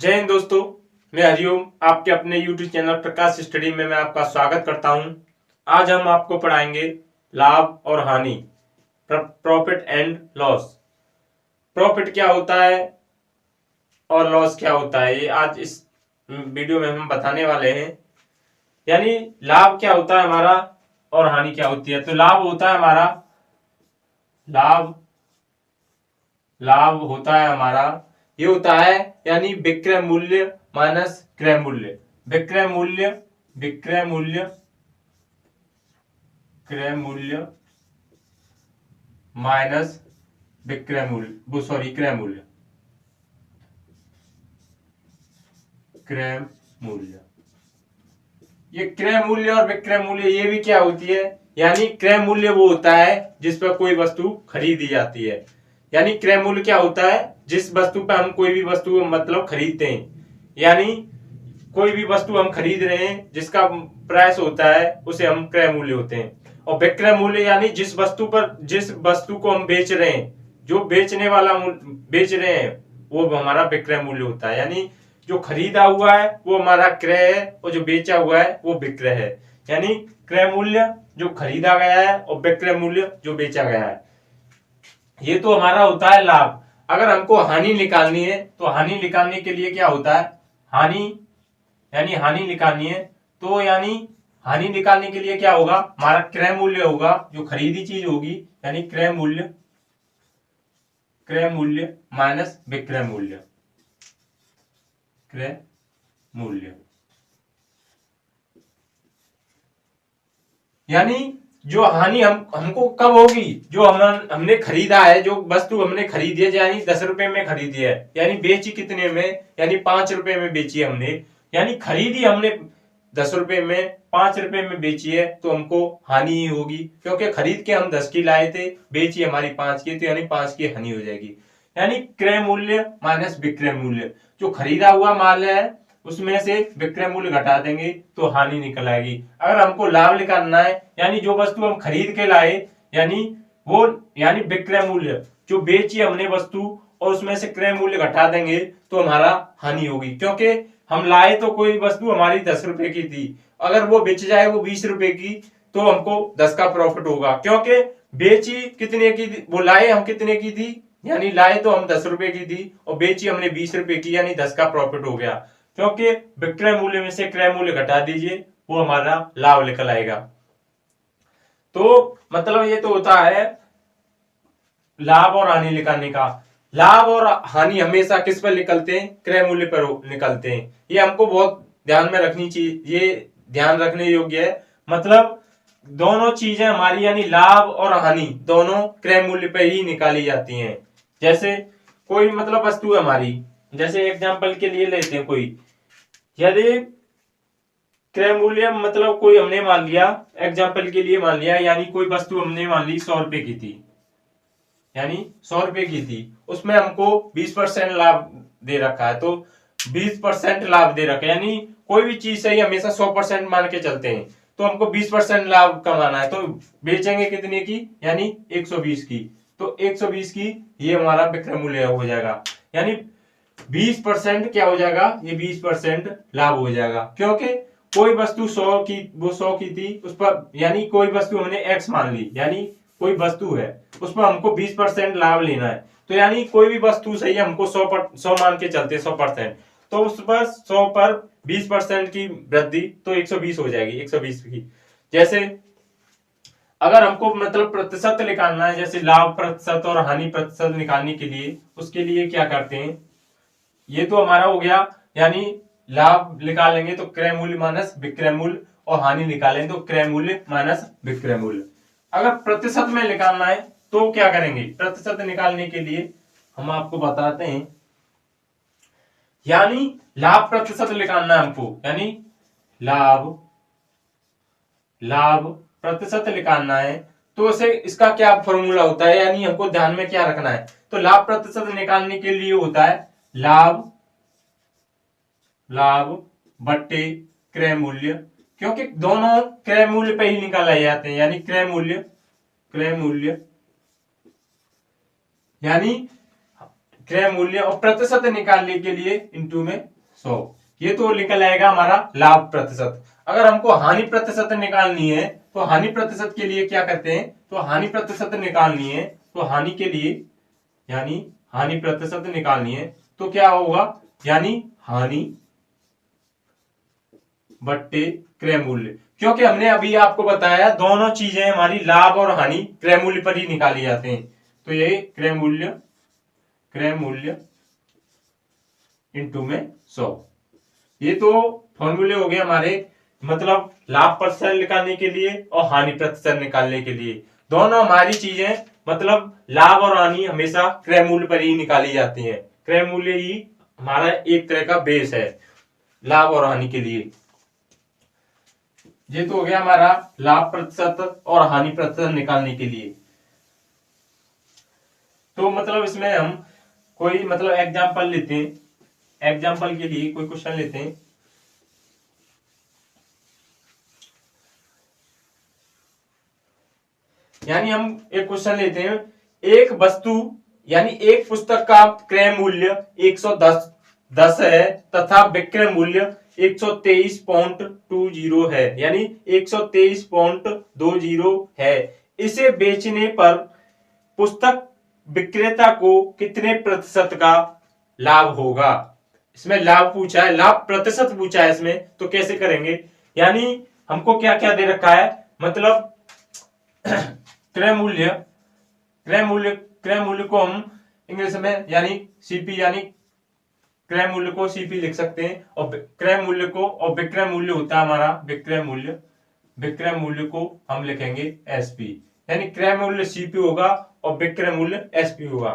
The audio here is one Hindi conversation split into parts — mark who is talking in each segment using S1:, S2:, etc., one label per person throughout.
S1: जय हिंद दोस्तों, मैं हरिओम आपके अपने YouTube चैनल प्रकाश स्टडी में मैं आपका स्वागत करता हूं। आज हम आपको पढ़ाएंगे लाभ और हानि, प्रॉफिट एंड लॉस। प्रॉफिट क्या होता है और लॉस क्या होता है, ये आज इस वीडियो में हम बताने वाले हैं। यानी लाभ क्या होता है हमारा और हानि क्या होती है। तो लाभ होता है हमारा, लाभ लाभ होता है हमारा, ये होता है यानी विक्रय मूल्य माइनस क्रय मूल्य। विक्रय मूल्य, विक्रय मूल्य, क्रय मूल्य माइनस विक्रय मूल्य, वो सॉरी क्रय मूल्य, क्रय मूल्य। ये क्रय मूल्य और विक्रय मूल्य ये भी क्या होती है, यानी क्रय मूल्य वो होता है जिस पर कोई वस्तु खरीदी जाती है। यानी क्रय मूल्य क्या होता है, जिस वस्तु पर हम कोई भी वस्तु मतलब खरीदते हैं, यानी कोई भी वस्तु हम खरीद रहे हैं जिसका प्राइस होता है उसे हम क्रय मूल्य होते हैं। और विक्रय मूल्य यानी जिस वस्तु को हम बेच रहे हैं, जो बेचने वाला बेच रहे हैं वो हमारा विक्रय मूल्य होता है। यानी जो खरीदा हुआ है वो हमारा क्रय है और जो बेचा हुआ है वो विक्रय है। यानी क्रय मूल्य जो खरीदा गया है और विक्रय मूल्य जो बेचा गया है, ये तो हमारा होता है लाभ। अगर हमको हानि निकालनी है तो हानि निकालने के लिए क्या होता है, हानि यानी हानि निकालनी है तो यानी हानि निकालने के लिए क्या होगा, हमारा क्रय मूल्य होगा जो खरीदी चीज होगी, यानी क्रय मूल्य, क्रय मूल्य माइनस विक्रय मूल्य, क्रय मूल्य। यानी जो हानि हमको कब होगी, जो हमने खरीदा है, जो वस्तु हमने खरीदी है, यानी 10 रुपए में खरीदी है, यानी बेची कितने में, यानी 5 रुपए में बेची है हमने, यानी खरीदी हमने 10 रुपए में, 5 रुपए में बेची है, तो हमको हानि ही होगी, क्योंकि खरीद के हम 10 की लाए थे, बेची हमारी 5 की, तो यानी 5 की हानि हो जाएगी। यानी क्रय मूल्य माइनस विक्रय मूल्य, जो खरीदा हुआ माल है उसमें से विक्रय मूल्य घटा देंगे तो हानि निकल आएगी। अगर हमको लाभ निकालना है, यानी जो वस्तु हम खरीद के लाए, यानी वो यानी विक्रय मूल्य जो बेची हमने वस्तु और उसमें से क्रय मूल्य घटा देंगे तो हमारा हानि होगी, क्योंकि हम लाए तो कोई वस्तु हमारी 10 रुपए की थी, अगर वो बेच जाए वो 20 रुपए की तो हमको 10 का प्रॉफिट होगा, क्योंकि बेची कितने की थी, वो लाए हम कितने की थी, यानी लाए तो हम 10 रुपए की थी और बेची हमने 20 रुपए की, यानी 10 का प्रॉफिट हो गया। क्योंकि विक्रय मूल्य में से क्रय मूल्य घटा दीजिए वो हमारा लाभ निकल आएगा। तो मतलब ये तो होता है लाभ और हानि निकालने का। लाभ और हानि हमेशा किस पर निकलते हैं, क्रय मूल्य पर निकलते हैं। ये हमको बहुत ध्यान में रखनी चाहिए, ये ध्यान रखने योग्य है। मतलब दोनों चीजें हमारी यानी लाभ और हानि दोनों क्रय मूल्य पर ही निकाली जाती हैं। जैसे कोई मतलब वस्तु है हमारी, जैसे एग्जांपल के लिए लेते हैं कोई, यदि क्रय मूल्य मतलब कोई हमने मान लिया, एग्जांपल के लिए मान लिया, यानी कोई वस्तु हमने मान ली 100 रुपए की थी, यानी 100 रुपए की थी, उसमें हमको 20% लाभ दे रखा है, तो 20% लाभ दे रखा है, यानी कोई भी चीज सही हमेशा 100% मान के चलते हैं, तो हमको 20% लाभ कमाना है, तो बेचेंगे कितने की, यानी 120 की, तो 120 की ये हमारा विक्रय मूल्य हो जाएगा। यानी 20% क्या हो जाएगा, ये 20% लाभ हो जाएगा, क्योंकि कोई वस्तु 100 की, वो 100 की थी, उस पर यानी कोई वस्तु हमने x मान ली, यानी कोई वस्तु है उस पर हमको 20% लाभ लेना है, तो यानी कोई भी वस्तु सही है हमको 100 मान के चलते 100%, तो उस पर 100 पर 20% की वृद्धि तो 120 हो जाएगी, 120 की। जैसे अगर हमको मतलब प्रतिशत निकालना है, जैसे लाभ प्रतिशत और हानि प्रतिशत निकालने के लिए, उसके लिए क्या करते हैं, ये तो हमारा हो गया, यानी लाभ निकालेंगे तो क्रय मूल्य माइनस विक्रय मूल्य, और हानि निकालेंगे तो क्रय मूल्य माइनस विक्रय मूल्य। अगर प्रतिशत में निकालना है तो क्या करेंगे, प्रतिशत निकालने के लिए हम आपको बताते हैं, यानी लाभ प्रतिशत निकालना है हमको, यानी लाभ लाभ प्रतिशत निकालना है, तो इसे इसका क्या फॉर्मूला होता है, यानी हमको ध्यान में क्या रखना है, तो लाभ प्रतिशत निकालने के लिए होता है लाभ लाभ बट्टे क्रय मूल्य, क्योंकि दोनों क्रय मूल्य पे ही निकाले जाते हैं, यानी क्रय मूल्य यानी क्रय मूल्य, और प्रतिशत निकालने के लिए इंटू में 100। ये तो निकल आएगा हमारा लाभ प्रतिशत। अगर हमको हानि प्रतिशत निकालनी है तो हानि प्रतिशत के लिए क्या करते हैं, तो हानि प्रतिशत निकालनी है तो हानि के लिए यानी हानि प्रतिशत निकालनी है तो क्या होगा, यानी हानि बट्टे क्रय मूल्य। क्योंकि हमने अभी आपको बताया दोनों चीजें हमारी लाभ और हानि क्रय मूल्य पर ही निकाली जाते हैं। तो ये क्रय मूल्य इंटू में 100। ये तो फॉर्मूले हो गए हमारे, मतलब लाभ प्रतिशत निकालने के लिए और हानि प्रतिशत निकालने के लिए। दोनों हमारी चीजें मतलब लाभ और हानि हमेशा क्रय मूल्य पर ही निकाली जाती हैं। क्रय मूल्य ही हमारा एक तरह का बेस है लाभ और हानि के लिए। ये तो हो गया हमारा लाभ प्रतिशत और हानि प्रतिशत निकालने के लिए। तो मतलब इसमें हम कोई मतलब एग्जांपल लेते हैं। एग्जांपल के लिए कोई क्वेश्चन लेते हैं। यानी हम एक क्वेश्चन लेते हैं, एक वस्तु यानी एक पुस्तक का क्रय मूल्य 110 है तथा विक्रय मूल्य 123.20 है, यानी 123.20 है। इसे बेचने पर पुस्तक विक्रेता को कितने प्रतिशत का लाभ होगा। इसमें लाभ पूछा है, लाभ प्रतिशत पूछा है इसमें, तो कैसे करेंगे। यानी हमको क्या क्या दे रखा है, मतलब क्रय मूल्य को हम इंग्लिश में यानी सीपी, यानी क्रय मूल्य को सीपी लिख सकते हैं और क्रय मूल्य को, और विक्रय मूल्य होता है हमारा विक्रय मूल्य को हम लिखेंगे एसपी। यानी क्रय मूल्य सीपी होगा और विक्रय मूल्य एसपी होगा।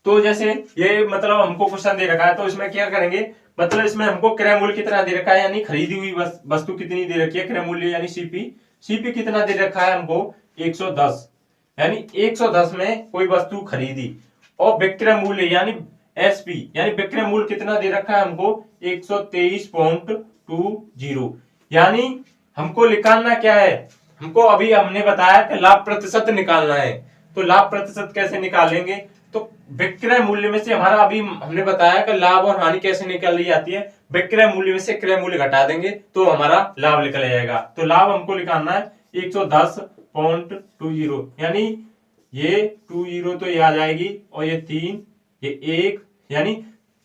S1: तो जैसे ये मतलब हमको क्वेश्चन दे रखा है तो इसमें क्या करेंगे, मतलब इसमें हमको क्रय मूल्य कितना दे रखा है, यानी खरीदी हुई वस्तु कितनी दे रखी है, क्रय मूल्य यानी सीपी कितना दे रखा है हमको 110, यानी 110 में कोई वस्तु खरीदी, और विक्रय मूल्य यानी एसपी यानी विक्रय मूल्य कितना दे रखा है हमको 123.20। यानी हमको निकालना क्या है, हमको अभी हमने बताया कि लाभ प्रतिशत निकालना है। तो लाभ प्रतिशत कैसे निकालेंगे, तो विक्रय मूल्य में से हमारा अभी हमने बताया कि लाभ और हानि कैसे निकाली जाती है, विक्रय मूल्य में से क्रय मूल्य घटा देंगे तो हमारा लाभ निकल जाएगा। तो लाभ हमको निकालना है 110.20, यानी ये 20 तो ये आ जाएगी और ये 3 ये 1, यानी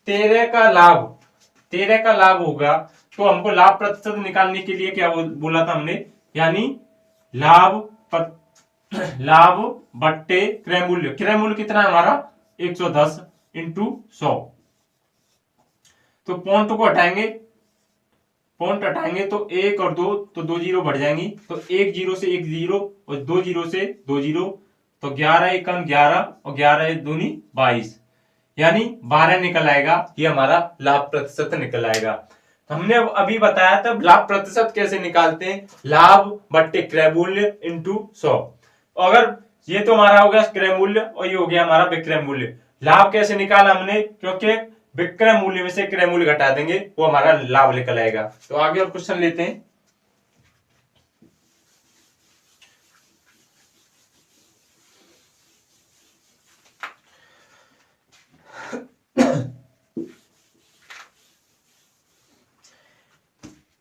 S1: 13 का लाभ होगा। तो हमको लाभ प्रतिशत निकालने के लिए क्या बोला था हमने, यानी लाभ बट्टे क्रय मूल्य कितना है हमारा 110 इंटू 100। तो पॉइंट को हटाएंगे तो 1 और 2 तो 2 जीरो बढ़ जाएंगी, तो 1 जीरो से 1 जीरो और 2 जीरो से 2 जीरो, तो 11 एकम 11 और 11 दूनी 22, यानी 12 निकल आएगा। ये हमारा लाभ प्रतिशत निकल आएगा। हमने अभी बताया था लाभ प्रतिशत कैसे निकालते हैं, लाभ बट्टे क्रय मूल्य इंटू 100। अगर ये तो हमारा हो गया क्रय मूल्य और ये हो गया हमारा विक्रय मूल्य। लाभ कैसे निकाला हमने, क्योंकि विक्रय मूल्य में से क्रय मूल्य घटा देंगे वो हमारा लाभ निकल आएगा। तो आगे और क्वेश्चन लेते हैं।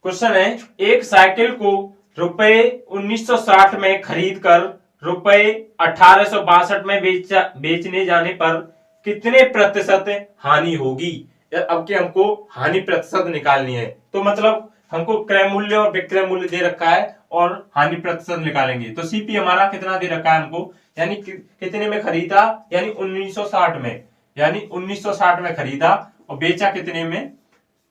S1: क्वेश्चन है, एक साइकिल को रुपए 1960 में खरीद कर रुपए 1862 में बेचने जाने पर कितने प्रतिशत हानि होगी। अब के हमको हानि प्रतिशत निकालनी है, तो मतलब हमको क्रय मूल्य और विक्रय मूल्य दे रखा है और हानि प्रतिशत निकालेंगे। तो सीपी हमारा कितना दे रखा है हमको, यानी कितने में खरीदा, यानी 1960 में, यानी 1960 में खरीदा और बेचा कितने में,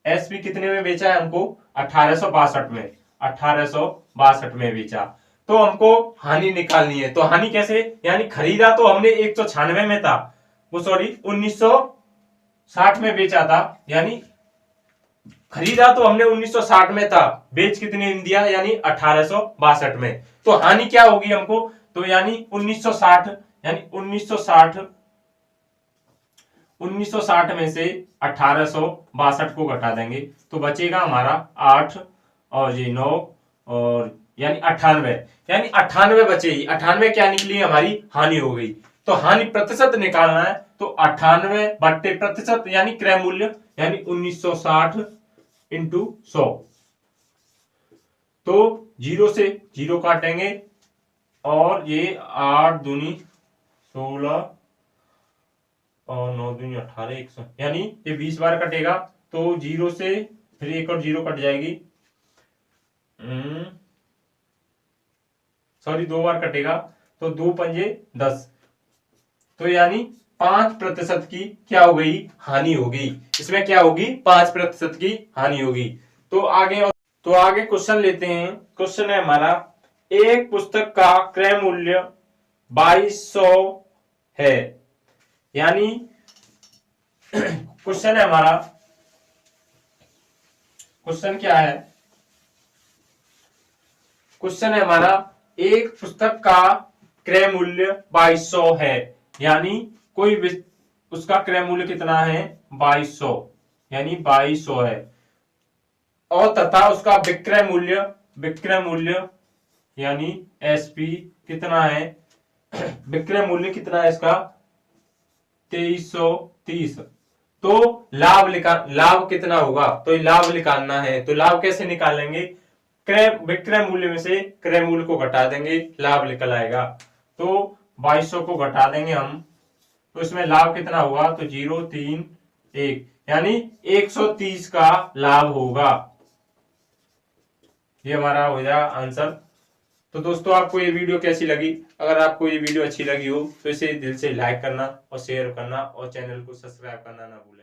S1: एसपी कितने में बेचा है हमको 1862 में बेचा। तो हमको हानि निकालनी है। तो हानि कैसे, यानी खरीदा तो हमने 196 में था, वो सॉरी 1960 में बेचा था, यानी खरीदा तो हमने 1960 में था, बेच कितने में दिया, यानी 1862 में। तो हानि क्या होगी हमको, तो यानी 1960, यानी 1960 में से 1862 को घटा देंगे तो बचेगा हमारा 8 और ये 9 और यानी 98, यानी 98 बचेगी। 98 क्या निकली, हमारी हानि हो गई। तो हानि प्रतिशत निकालना है तो 98 बट्टे प्रतिशत यानी क्रय मूल्य यानी 1960 इंटू 100। तो 0 से 0 काटेंगे और ये 8 दूनी 16 और 9 दूनी 18 100 यानी ये 20 बार कटेगा। तो 0 से फिर 1 और 0 कट जाएगी, सॉरी 2 बार कटेगा तो 2 पंजे 10। तो यानी 5% की क्या हो गई, हानि होगी। इसमें क्या होगी, 5% की हानि होगी। तो आगे क्वेश्चन लेते हैं। क्वेश्चन है हमारा, एक पुस्तक का क्रय मूल्य 2200 है, यानी क्वेश्चन है हमारा, क्वेश्चन क्या है, क्वेश्चन है हमारा एक पुस्तक का क्रय मूल्य 2200 है, यानी कोई उसका क्रय मूल्य कितना है 2200, यानी 2200 है, और तथा उसका विक्रय मूल्य यानी एसपी कितना है, विक्रय मूल्य कितना है इसका 2330। तो लाभ कितना होगा, तो लाभ निकालना है। तो लाभ कैसे निकालेंगे, विक्रय मूल्य में से क्रय मूल्य को घटा देंगे, लाभ निकल आएगा। तो 2200 को घटा देंगे हम, तो इसमें लाभ कितना होगा, तो 031 यानी 130 का लाभ होगा। ये हमारा हो जाएगा आंसर। तो दोस्तों आपको ये वीडियो कैसी लगी, अगर आपको ये वीडियो अच्छी लगी हो तो इसे दिल से लाइक करना और शेयर करना और चैनल को सब्सक्राइब करना ना भूलें।